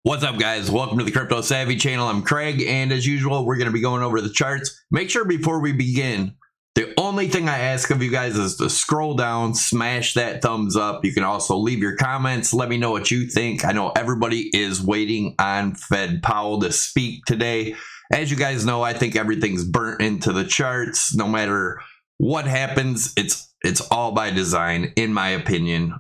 What's up, guys? Welcome to the Crypto Savvy channel. I'm Craig, and as usual, we're going to be going over the charts. Make sure before we begin, the only thing I ask of you guys is to scroll down, smash that thumbs up. You can also leave your comments. Let me know what you think. I know everybody is waiting on Fed Powell to speak today. As you guys know, I think everything's burnt into the charts. No matter what happens, it's all by design, in my opinion.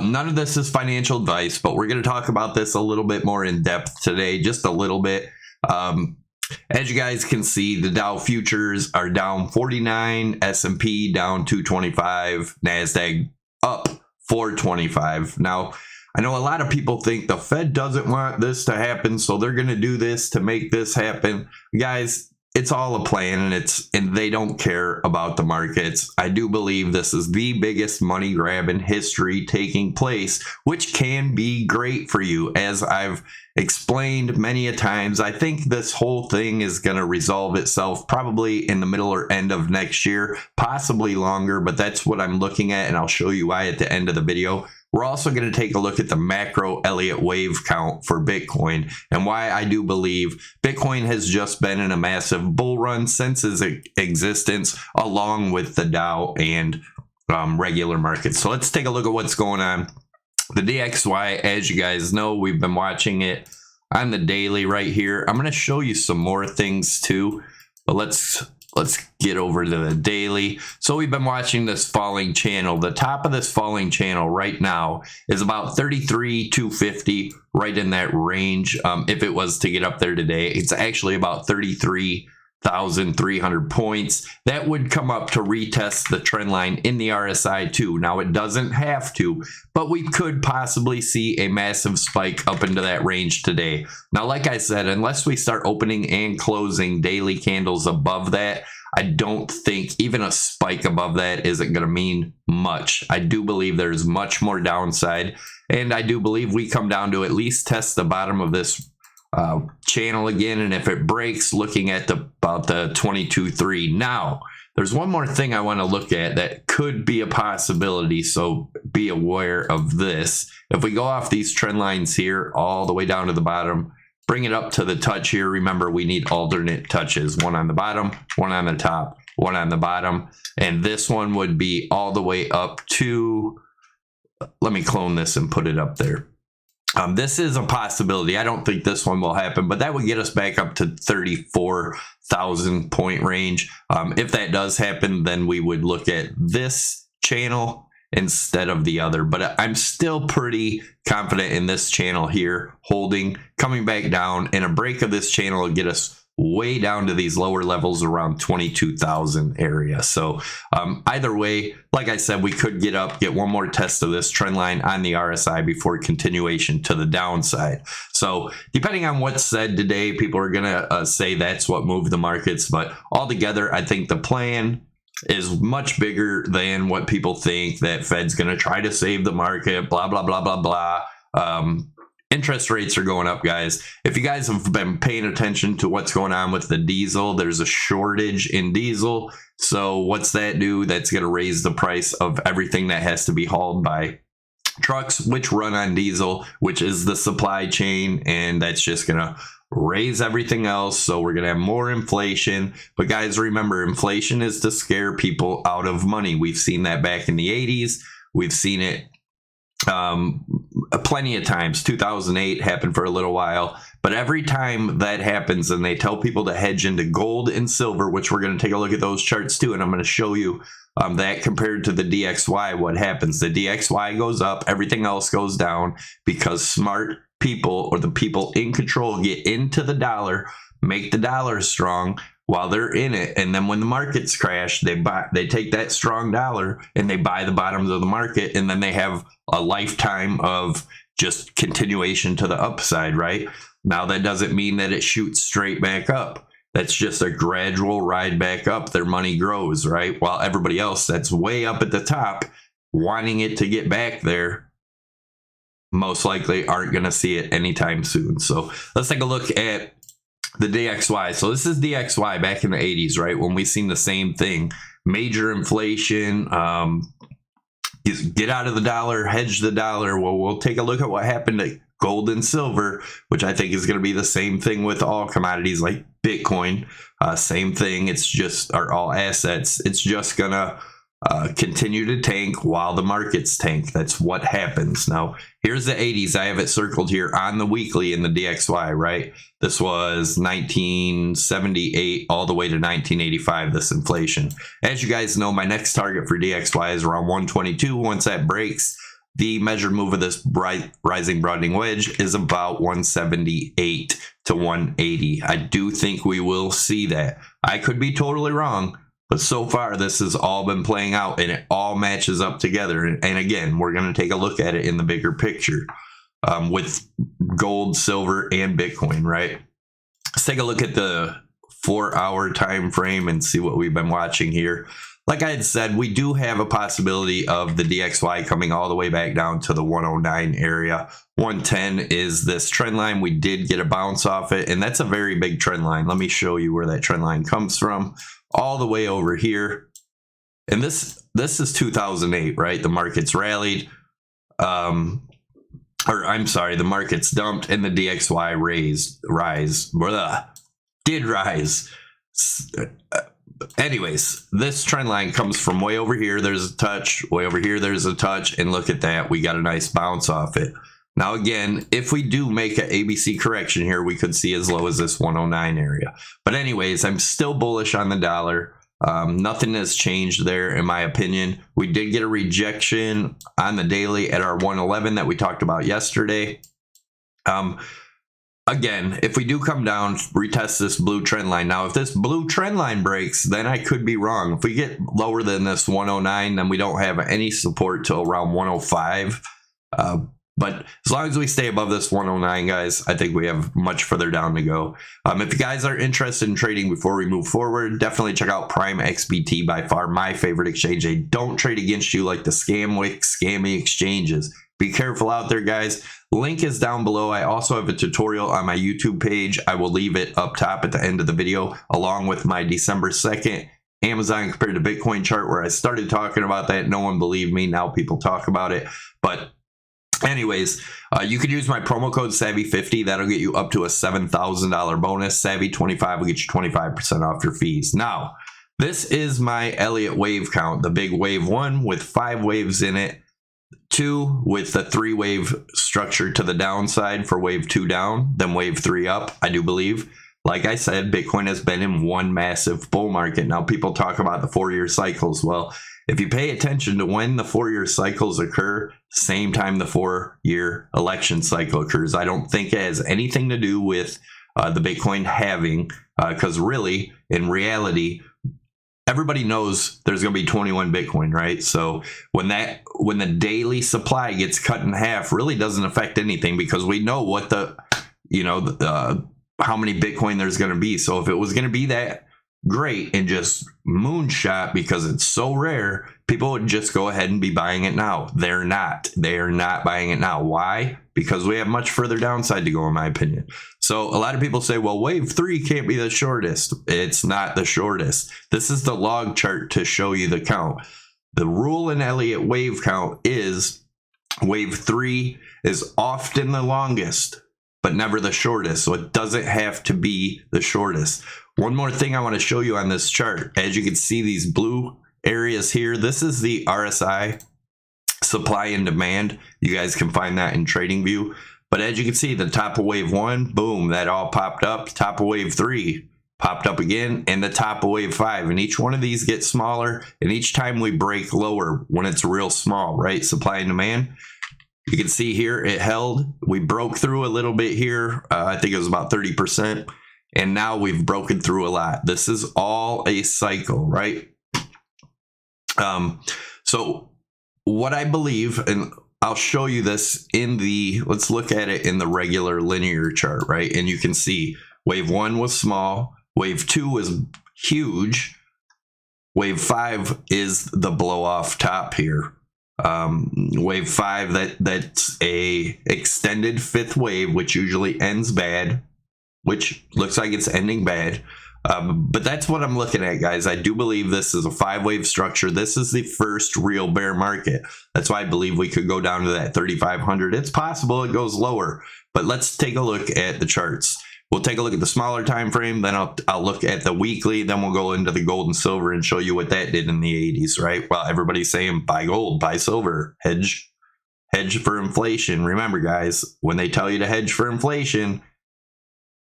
None of this is financial advice, but we're going to talk about this a little bit more in depth today, just a little bit. As you guys can see, the Dow futures are down 49, S&P down 225, NASDAQ up 425. Now, I know a lot of people think the Fed doesn't want this to happen, so they're going to do this to make this happen. Guys, it's all a plan, and they don't care about the markets. I do believe this is the biggest money grab in history taking place, which can be great for you. As I've explained many a times, I think this whole thing is going to resolve itself probably in the middle or end of next year, possibly longer, but that's what I'm looking at, and I'll show you why at the end of the video. We're also going to take a look at the macro Elliott wave count for Bitcoin and why I do believe Bitcoin has just been in a massive bull run since its existence, along with the Dow and regular markets. So let's take a look at what's going on. The DXY, as you guys know, we've been watching it on the daily right here. I'm going to show you some more things too, but let's get over to the daily. So we've been watching this falling channel. The top of this falling channel right now is about 33,250, right in that range. If it was to get up there today, it's actually about 33,300 points. That would come up to retest the trend line in the RSI too. Now, it doesn't have to, but we could possibly see a massive spike up into that range today. Now, like I said, unless we start opening and closing daily candles above that, I don't think even a spike above that isn't going to mean much. I do believe there's much more downside, and I do believe we come down to at least test the bottom of this channel again, and if it breaks, looking at about the 22.3. Now, there's one more thing I want to look at that could be a possibility, so be aware of this. If we go off these trend lines here all the way down to the bottom, bring it up to the touch here. Remember, we need alternate touches, one on the bottom, one on the top, one on the bottom, and this one would be all the way up to, let me clone this and put it up there. This is a possibility. I don't think this one will happen, but that would get us back up to 34,000 point range. If that does happen, then we would look at this channel instead of the other, but I'm still pretty confident in this channel here holding, coming back down, and a break of this channel will get us way down to these lower levels around 22,000 area. So either way, like I said, we could get up, get one more test of this trend line on the RSI before continuation to the downside. So depending on what's said today, people are gonna say that's what moved the markets, but altogether, I think the plan is much bigger than what people think, that Fed's going to try to save the market, blah, blah, blah, blah, blah. Interest rates are going up, guys. If you guys have been paying attention to what's going on with the diesel, there's a shortage in diesel. So what's that do? That's going to raise the price of everything that has to be hauled by trucks, which run on diesel, which is the supply chain, and that's just going to raise everything else. So we're going to have more inflation. But guys, remember, inflation is to scare people out of money. We've seen that back in the 80s. We've seen it plenty of times. 2008 happened for a little while, but every time that happens and they tell people to hedge into gold and silver, which we're going to take a look at those charts too, and I'm going to show you that compared to the DXY, what happens. The DXY goes up, everything else goes down, because smart people, or the people in control, get into the dollar, make the dollar strong while they're in it, and then when the markets crash, they take that strong dollar and they buy the bottoms of the market, and then they have a lifetime of just continuation to the upside, right? Now, that doesn't mean that it shoots straight back up. That's just a gradual ride back up. Their money grows, right? While everybody else that's way up at the top, wanting it to get back there, most likely aren't going to see it anytime soon. So let's take a look at the DXY. So this is DXY back in the 80s, right? When we seen the same thing, major inflation, get out of the dollar, hedge the dollar. Well, we'll take a look at what happened gold and silver, which I think is going to be the same thing with all commodities like Bitcoin. Same thing. It's just, or all assets. It's just going to continue to tank while the markets tank. That's what happens. Now, here's the 80s. I have it circled here on the weekly in the DXY, right? This was 1978 all the way to 1985, this inflation. As you guys know, my next target for DXY is around 122. Once that breaks, the measured move of this rising broadening wedge is about 178 to 180. I do think we will see that. I could be totally wrong, but so far this has all been playing out and it all matches up together. And again, we're going to take a look at it in the bigger picture with gold, silver, and Bitcoin, right? Let's take a look at the 4-hour time frame and see what we've been watching here. Like I had said, we do have a possibility of the DXY coming all the way back down to the 109 area. 110 is this trend line. We did get a bounce off it, and that's a very big trend line. Let me show you where that trend line comes from. All the way over here. And this is 2008, right? The markets rallied. The markets dumped and the DXY did rise. Anyways, this trend line comes from way over here. There's a touch. Way over here, there's a touch. And look at that. We got a nice bounce off it. Now, again, if we do make an ABC correction here, we could see as low as this 109 area. But anyways, I'm still bullish on the dollar. Nothing has changed there, in my opinion. We did get a rejection on the daily at our 111 that we talked about yesterday. Again, if we do come down, retest this blue trend line. Now, if this blue trend line breaks, then I could be wrong. If we get lower than this 109, then we don't have any support till around 105. But as long as we stay above this 109, guys, I think we have much further down to go. If you guys are interested in trading before we move forward, definitely check out Prime XBT, by far my favorite exchange. They don't trade against you like the scammy exchanges. Be careful out there, guys. Link is down below. I also have a tutorial on my YouTube page. I will leave it up top at the end of the video, along with my December 2nd Amazon compared to Bitcoin chart, where I started talking about that. No one believed me. Now people talk about it. But anyways, you could use my promo code SAVVY50. That'll get you up to a $7,000 bonus. SAVVY25 will get you 25% off your fees. Now, this is my Elliott wave count, the big wave 1 with 5 waves in it. 2 with the 3-wave structure to the downside for wave 2 down, then wave 3 up, I do believe. Like I said, Bitcoin has been in one massive bull market. Now, people talk about the 4-year cycles. Well, if you pay attention to when the 4-year cycles occur, same time the 4-year election cycle occurs. I don't think it has anything to do with the Bitcoin halving, because really, in reality, everybody knows there's going to be 21 Bitcoin, right? So when the daily supply gets cut in half, really doesn't affect anything, because we know what how many Bitcoin there's going to be. So if it was going to be that great and just moonshot because it's so rare, people would just go ahead and be buying it now. They're not. They're not buying it now. Why? Because we have much further downside to go, in my opinion. So a lot of people say, well, wave 3 can't be the shortest. It's not the shortest. This is the log chart to show you the count. The rule in Elliott wave count is wave 3 is often the longest, but never the shortest. So it doesn't have to be the shortest. One more thing I want to show you on this chart. As you can see, these blue areas here, this is the RSI, supply and demand. You guys can find that in TradingView. But as you can see, the top of wave 1, boom, that all popped up. Top of wave 3 popped up again, and the top of wave 5. And each one of these gets smaller, and each time we break lower when it's real small, right? Supply and demand. You can see here it held. We broke through a little bit here. I think it was about 30%. And now we've broken through a lot. This is all a cycle, right? So what I believe, and I'll show you this in the, let's look at it in the regular linear chart, right? And you can see wave 1 was small. Wave 2 was huge. Wave 5 is the blow off top here. Wave 5, that's a extended 5th wave, which usually ends bad, which looks like it's ending bad. But that's what I'm looking at, guys. I do believe this is a 5-wave structure. This is the first real bear market. That's why I believe we could go down to that 3,500. It's possible it goes lower, but let's take a look at the charts. We'll take a look at the smaller time frame, then I'll look at the weekly, then we'll go into the gold and silver and show you what that did in the 80s, right? Well, everybody's saying buy gold, buy silver, hedge for inflation. Remember, guys, when they tell you to hedge for inflation,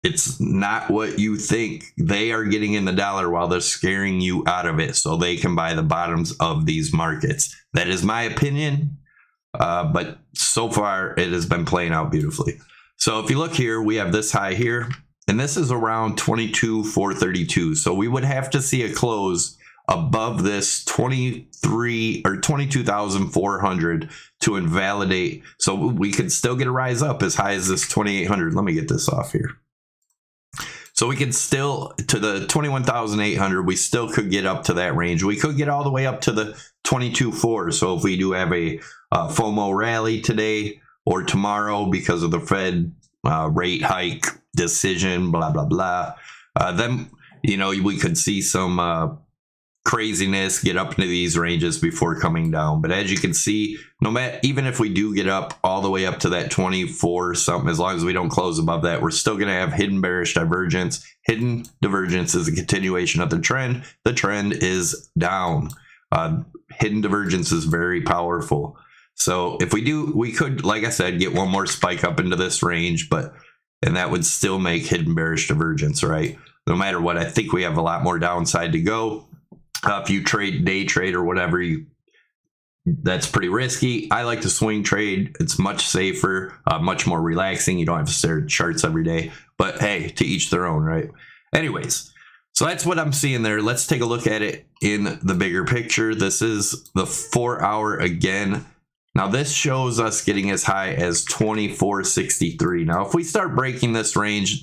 it's not what you think. They are getting in the dollar while they're scaring you out of it so they can buy the bottoms of these markets. That is my opinion, but so far it has been playing out beautifully. So if you look here, we have this high here, and this is around 22,432. So we would have to see a close above this 23 or 22,400 to invalidate. So we could still get a rise up as high as this 2,800. Let me get this off here. So we could still, to the 21,800, we still could get up to that range. We could get all the way up to the 22.4. So if we do have a FOMO rally today or tomorrow because of the Fed rate hike decision, blah, blah, blah, then, you know, we could see some craziness get up into these ranges before coming down. But as you can see, no matter, even if we do get up all the way up to that 24 something, as long as we don't close above that, we're still going to have hidden bearish divergence. Hidden divergence is a continuation of the trend. The trend is down. Hidden divergence is very powerful. So if we do, we could, like I said, get one more spike up into this range, and that would still make hidden bearish divergence, right? No matter what, I think we have a lot more downside to go. If you day trade or whatever, that's pretty risky. I like to swing trade. It's much safer, much more relaxing. You don't have to stare at charts every day. But hey, to each their own, right? Anyways, so that's what I'm seeing there. Let's take a look at it in the bigger picture. This is the 4-hour again. Now this shows us getting as high as 24.63. Now if we start breaking this range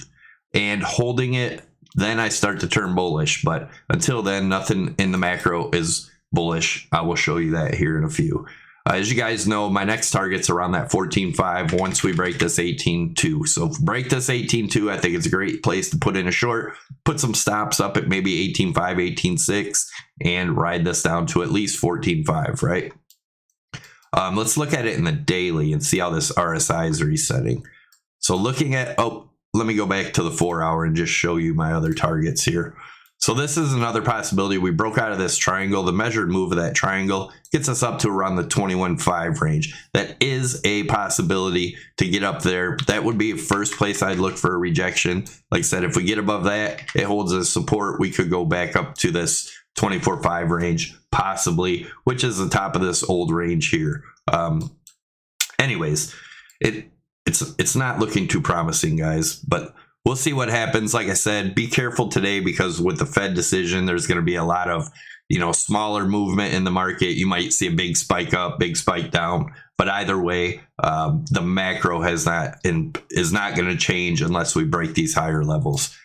and holding it, then I start to turn bullish. But until then, nothing in the macro is bullish. I will show you that here in a few. As you guys know, my next target's around that 14.5 once we break this 18.2. So if we break this 18.2, I think it's a great place to put in a short, put some stops up at maybe 18.5, 18.6, and ride this down to at least 14.5, right? Let's look at it in the daily and see how this RSI is resetting. So looking at, let me go back to the 4-hour and just show you my other targets here. So this is another possibility. We broke out of this triangle. The measured move of that triangle gets us up to around the 21.5 range. That is a possibility to get up there. That would be the first place I'd look for a rejection. Like I said, if we get above that, it holds as support. We could go back up to this 24.5 range, possibly, which is the top of this old range here. Anyways, it's not looking too promising, guys, but we'll see what happens. Like I said, be careful today because with the Fed decision, there's going to be a lot of, you know, smaller movement in the market. You might see a big spike up, big spike down, but either way, the macro is not going to change unless we break these higher levels.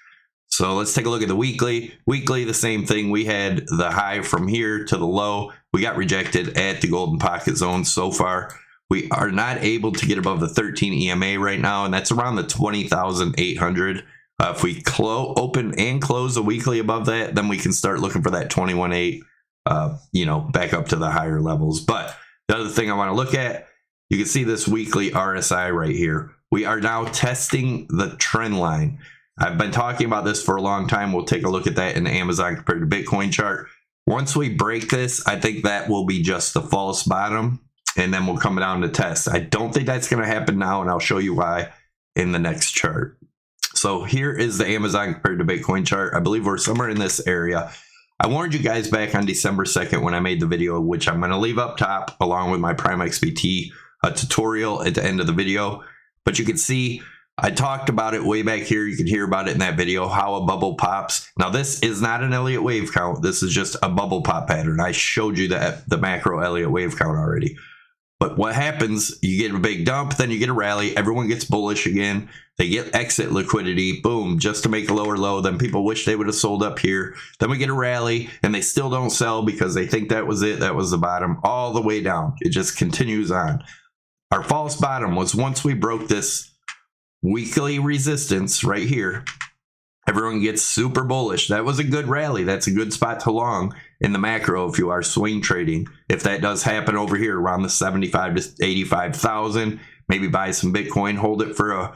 So let's take a look at the weekly. Weekly, the same thing. We had the high from here to the low. We got rejected at the golden pocket zone so far. We are not able to get above the 13 EMA right now, and that's around the 20,800. If we open and close a weekly above that, then we can start looking for that 21.8, you know, back up to the higher levels. But the other thing I want to look at, you can see this weekly RSI right here. We are now testing the trend line. I've been talking about this for a long time. We'll take a look at that in the Amazon compared to Bitcoin chart. Once we break this, I think that will be just the false bottom, and then we'll come down to test. I don't think that's going to happen now, and I'll show you why in the next chart. So here is the Amazon compared to Bitcoin chart. I believe we're somewhere in this area. I warned you guys back on December 2nd when I made the video, which I'm going to leave up top along with my Prime XBT tutorial at the end of the video. But you can see I talked about it way back here. You can hear about it in that video, how a bubble pops. Now, this is not an Elliott wave count. This is just a bubble pop pattern. I showed you the macro Elliott wave count already. But what happens, you get a big dump, then you get a rally. Everyone gets bullish again. They get exit liquidity, boom, just to make a lower low. Then people wish they would have sold up here. Then we get a rally, and they still don't sell because they think that was it. That was the bottom all the way down. It just continues on. Our false bottom was once we broke this weekly resistance right here, everyone gets super bullish. That was a good rally. That's a good spot to long in the macro if you are swing trading. If that does happen over here around the 75 to 85,000, maybe buy some Bitcoin, hold it for a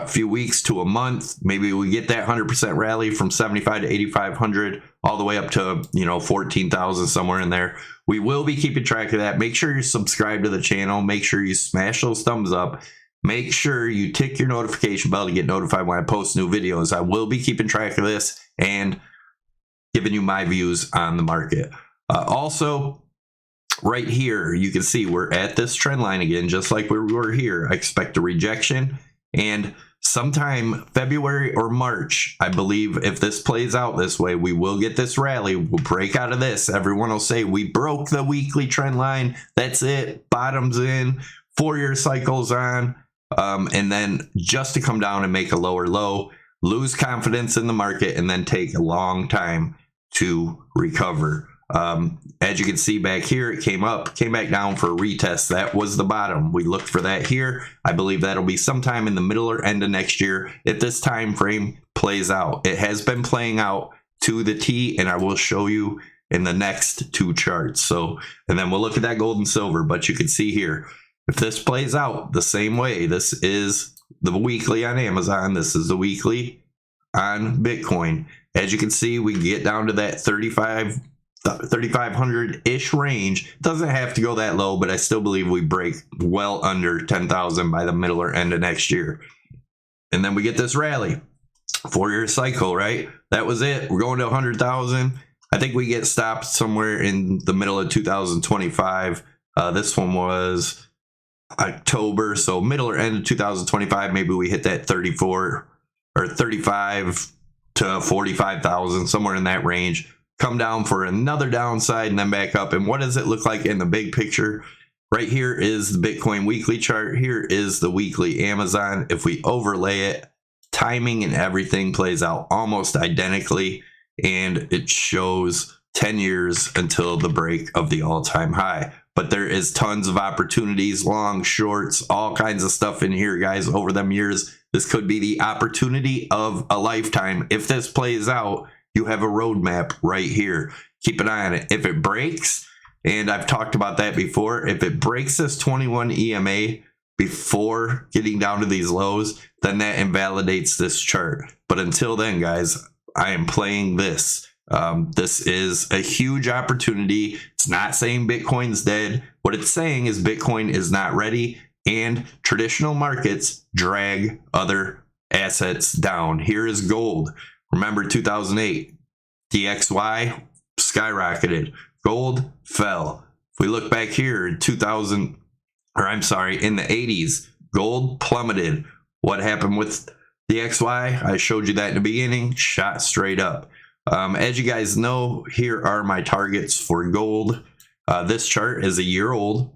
few weeks to a month. Maybe we get that 100% rally from 75 to 8,500 all the way up to 14,000, somewhere in there. We will be keeping track of that. Make sure you subscribe to the channel. Make sure you smash those thumbs up. Make sure you tick your notification bell to get notified when I post new videos. I will be keeping track of this and giving you my views on the market. Also, right here, you can see we're at this trend line again, just like we were here. I expect a rejection. And sometime February or March, I believe, if this plays out this way, we will get this rally. We'll break out of this. Everyone will say we broke the weekly trend line. That's it. Bottoms in, 4-year cycles on. And then just to come down and make a lower low, lose confidence in the market, and then take a long time to recover. As you can see back here, it came up, came back down for a retest. That was the bottom. We looked for that here. I believe that'll be sometime in the middle or end of next year if this time frame plays out. It has been playing out to the T, and I will show you in the next 2 charts. So, and then we'll look at that gold and silver, but you can see here, if this plays out the same way, this is the weekly on Amazon. This is the weekly on Bitcoin. As you can see, we get down to that 3,500-ish range. It doesn't have to go that low, but I still believe we break well under 10,000 by the middle or end of next year. And then we get this rally, 4-year cycle, right? That was it. We're going to 100,000. I think we get stopped somewhere in the middle of 2025. This one was October, so middle or end of 2025. Maybe we hit that 34 or 35 to 45,000, somewhere in that range. Come down for another downside and then back up. And what does it look like in the big picture? Right here is the Bitcoin weekly chart. Here is the weekly Amazon. If we overlay it, timing and everything plays out almost identically, and it shows 10 years until the break of the all-time high. But there is tons of opportunities, long, shorts, all kinds of stuff in here, guys, over them years. This could be the opportunity of a lifetime. If this plays out, you have a roadmap right here. Keep an eye on it. If it breaks, and I've talked about that before, if it breaks this 21 EMA before getting down to these lows, then that invalidates this chart. But until then, guys, I am playing this. This is a huge opportunity. It's not saying Bitcoin's dead. What it's saying is Bitcoin is not ready, and traditional markets drag other assets down. Here is gold. Remember 2008, DXY skyrocketed. Gold fell. If we look back here in in the 80s, gold plummeted. What happened with DXY? I showed you that in the beginning. Shot straight up. As you guys know, here are my targets for gold. This chart is a year old.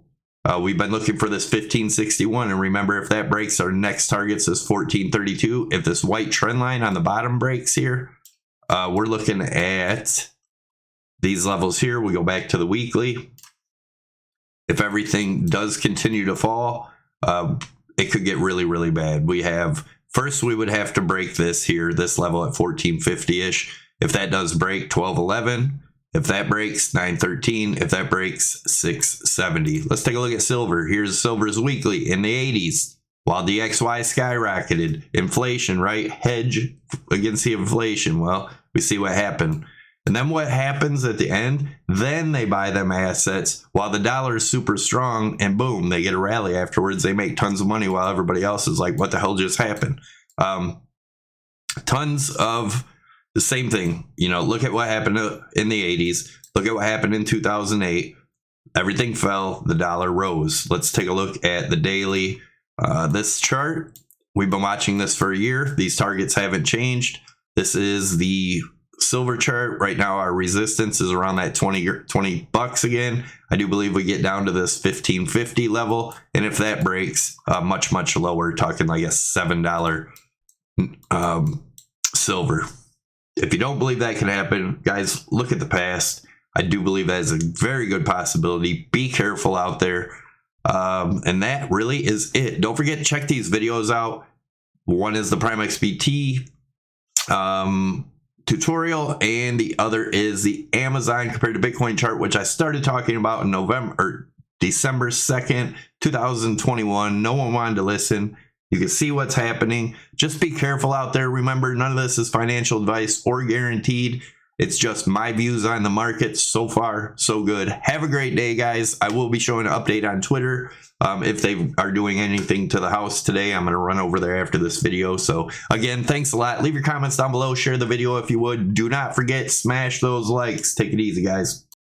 We've been looking for this 1561, and remember, if that breaks, our next targets is 1432. If this white trend line on the bottom breaks here, we're looking at these levels here. We go back to the weekly. If everything does continue to fall, it could get really, really bad. First, we would have to break this here, this level at 1450-ish. If that does break, 1211. If that breaks, 913. If that breaks, 670. Let's take a look at silver. Here's silver's weekly in the 80s. While DXY skyrocketed, inflation, right? Hedge against the inflation. Well, we see what happened. And then what happens at the end? Then they buy them assets while the dollar is super strong, and boom, they get a rally afterwards. They make tons of money while everybody else is like, what the hell just happened? Tons of the same thing. Look at what happened in the 80s. Look at what happened in 2008. Everything fell. The dollar rose. Let's take a look at the daily. This chart, we've been watching this for a year. These targets haven't changed. This is the silver chart. Right now, our resistance is around that 20 bucks again. I do believe we get down to this 1550 level. And if that breaks, much, much lower, talking like a $7 silver. If you don't believe that can happen, guys, look at the past. I do believe that is a very good possibility. Be careful out there. And that really is it. Don't forget to check these videos out. One is the Prime XBT tutorial, and the other is the Amazon compared to Bitcoin chart, which I started talking about in December 2nd, 2021. No one wanted to listen. You can see what's happening. Just be careful out there. Remember, none of this is financial advice or guaranteed. It's just my views on the market. So far, so good. Have a great day, guys. I will be showing an update on Twitter. If they are doing anything to the house today, I'm going to run over there after this video. So again, thanks a lot. Leave your comments down below. Share the video if you would. Do not forget, smash those likes. Take it easy, guys.